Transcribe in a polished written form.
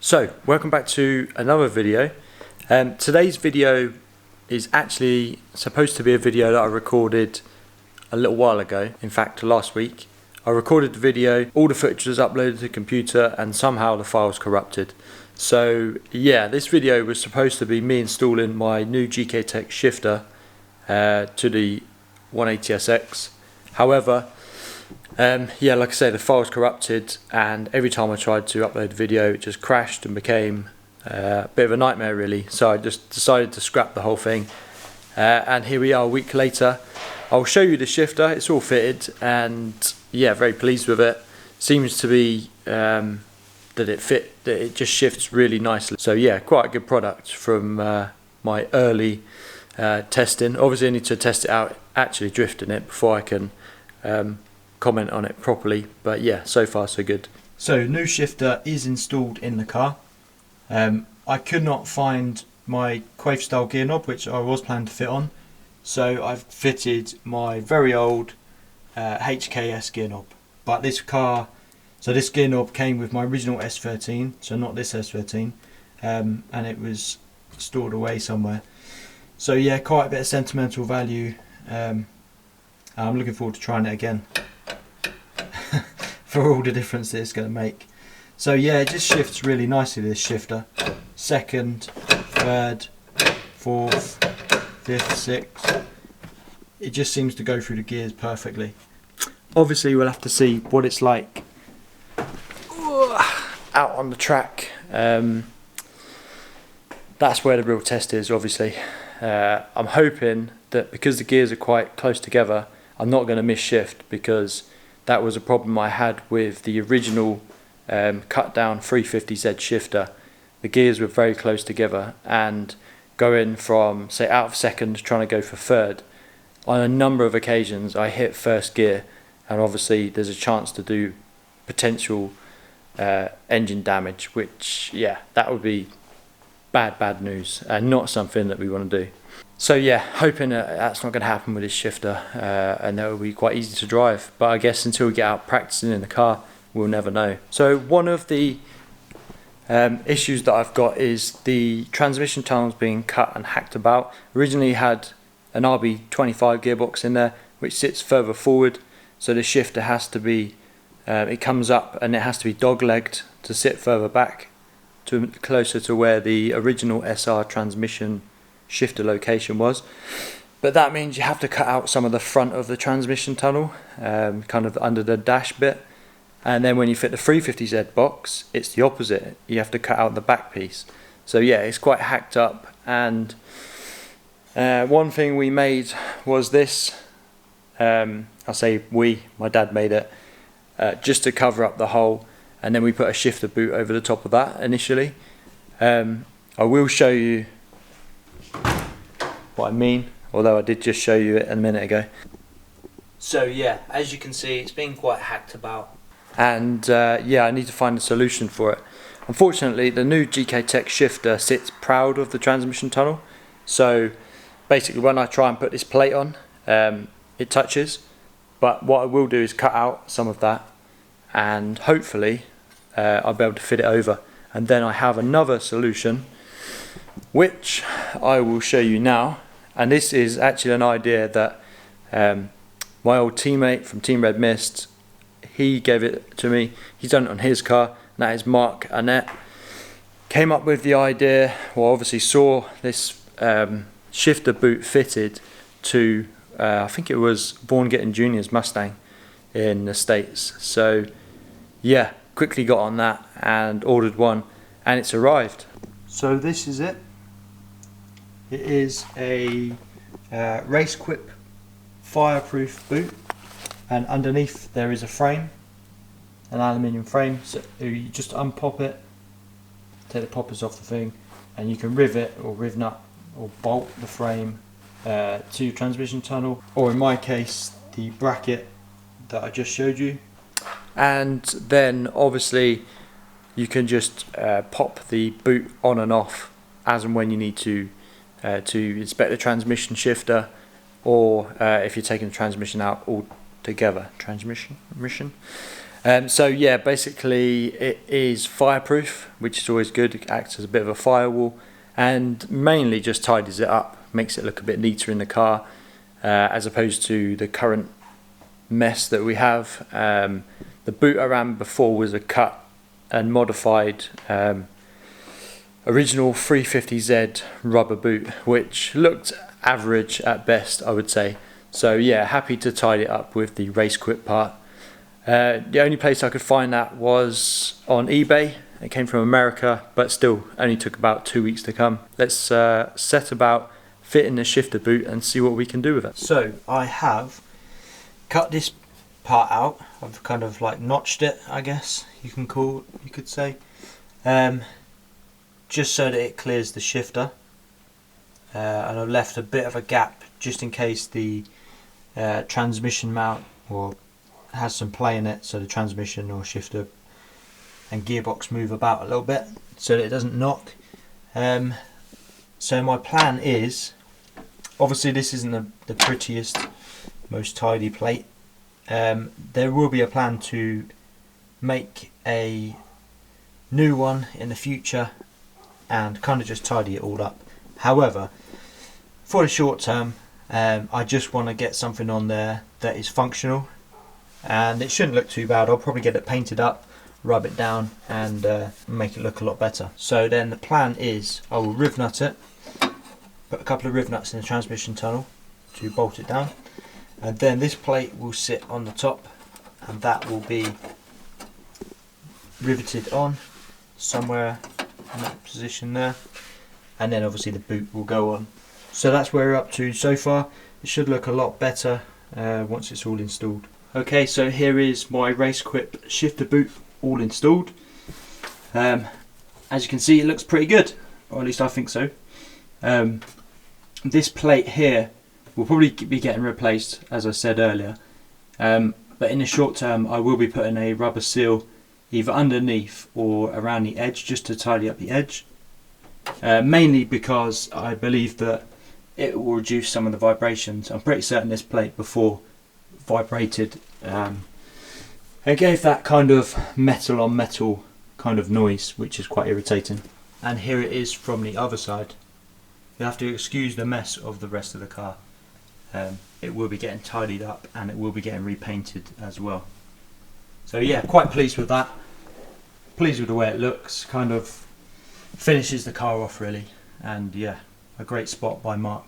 So, welcome back to another video. Today's video is actually supposed to be a video that I recorded a little while ago, in fact last week. I recorded the video, all the footage was uploaded to the computer and somehow the file's corrupted. So yeah, this video was supposed to be me installing my new GKTech shifter to the 180SX. However, yeah, like I say, the file's corrupted and every time I tried to upload the video it just crashed and became a bit of a nightmare really. So I just decided to scrap the whole thing and here we are a week later. I'll show you the shifter, it's all fitted and yeah, very pleased with it. Seems to be that it just shifts really nicely. So yeah, quite a good product from my early testing. Obviously I need to test it out, actually drifting it before I can comment on it properly, but yeah, so far so good. So new shifter is installed in the car. I could not find my Quafe style gear knob which I was planning to fit on, so I've fitted my very old HKS gear knob. But this car, so this gear knob came with my original S13, so not this S13, and it was stored away somewhere. So yeah, quite a bit of sentimental value. I'm looking forward to trying it again for all the difference that it's going to make. So yeah, it just shifts really nicely, this shifter. Second, third, fourth, fifth, sixth. It just seems to go through the gears perfectly. Obviously we'll have to see what it's like out on the track. That's where the real test is, obviously. I'm hoping that because the gears are quite close together, I'm not going to miss shift, because that was a problem I had with the original cut down 350Z shifter. The gears were very close together and going from, say, out of second trying to go for third, on a number of occasions I hit first gear and obviously there's a chance to do potential engine damage, which yeah, that would be bad news and not something that we want to do. So yeah, hoping that's not going to happen with this shifter and that will be quite easy to drive, but I guess until we get out practicing in the car we'll never know. So one of the issues that I've got is the transmission tunnels being cut and hacked about. Originally had an RB25 gearbox in there which sits further forward, so the shifter has to be, it comes up and it has to be dog-legged to sit further back, to closer to where the original SR transmission shifter location was. But that means you have to cut out some of the front of the transmission tunnel, kind of under the dash bit, and then when you fit the 350Z box it's the opposite, you have to cut out the back piece. So yeah, it's quite hacked up, and one thing we made was this, I say we, my dad made it, just to cover up the hole, and then we put a shifter boot over the top of that initially. I will show you what I mean, although I did just show you it a minute ago. So yeah, as you can see it's been quite hacked about, and yeah, I need to find a solution for it. Unfortunately the new GKTech shifter sits proud of the transmission tunnel, so basically when I try and put this plate on it touches, but what I will do is cut out some of that and hopefully I'll be able to fit it over, and then I have another solution which I will show you now. And this is actually an idea that my old teammate from Team Red Mist, he gave it to me. He's done it on his car, and that is Mark Annette. Came up with the idea, well obviously saw this shifter boot fitted to I think it was Born Getting Junior's Mustang in the States. So yeah, quickly got on that and ordered one, and it's arrived. So this is it. It is a Racequip fireproof boot, and underneath there is a frame, an aluminium frame. So you just unpop it, take the poppers off the thing, and you can rivet or rivet nut or bolt the frame to your transmission tunnel, or in my case the bracket that I just showed you. And then obviously you can just pop the boot on and off as and when you need to inspect the transmission shifter, or if you're taking the transmission out altogether. So yeah, basically it is fireproof, which is always good. It acts as a bit of a firewall, and mainly just tidies it up, makes it look a bit neater in the car, as opposed to the current mess that we have. The boot I ran before was a cut and modified original 350Z rubber boot, which looked average at best, I would say. So yeah, happy to tidy it up with the Racequip part. The only place I could find that was on eBay. It came from America, but still only took about 2 weeks to come. Let's set about fitting the shifter boot and see what we can do with it. So I have cut this part out. I've kind of like notched it, I guess you could say, just so that it clears the shifter. And I've left a bit of a gap just in case the transmission mount has some play in it, so the transmission or shifter and gearbox move about a little bit so that it doesn't knock. So my plan is, obviously this isn't the prettiest, most tidy plate. There will be a plan to make a new one in the future and kind of just tidy it all up. However, for the short term, I just want to get something on there that is functional, and it shouldn't look too bad. I'll probably get it painted up, rub it down, and make it look a lot better. So then the plan is I will riv nut it, put a couple of riv nuts in the transmission tunnel to bolt it down, and then this plate will sit on the top, and that will be riveted on somewhere in that position there, and then obviously the boot will go on. So that's where we're up to so far. It should look a lot better once it's all installed. Okay, so here is my Racequip shifter boot all installed. As you can see, it looks pretty good, or at least I think so. This plate here will probably be getting replaced, as I said earlier, but in the short term I will be putting a rubber seal either underneath or around the edge just to tidy up the edge, mainly because I believe that it will reduce some of the vibrations. I'm pretty certain this plate before vibrated, it gave that kind of metal on metal kind of noise, which is quite irritating. And here it is from the other side. You'll have to excuse the mess of the rest of the car. It will be getting tidied up and it will be getting repainted as well. So yeah, quite pleased with that. Pleased with the way it looks, kind of finishes the car off really. And yeah, a great spot by Mark.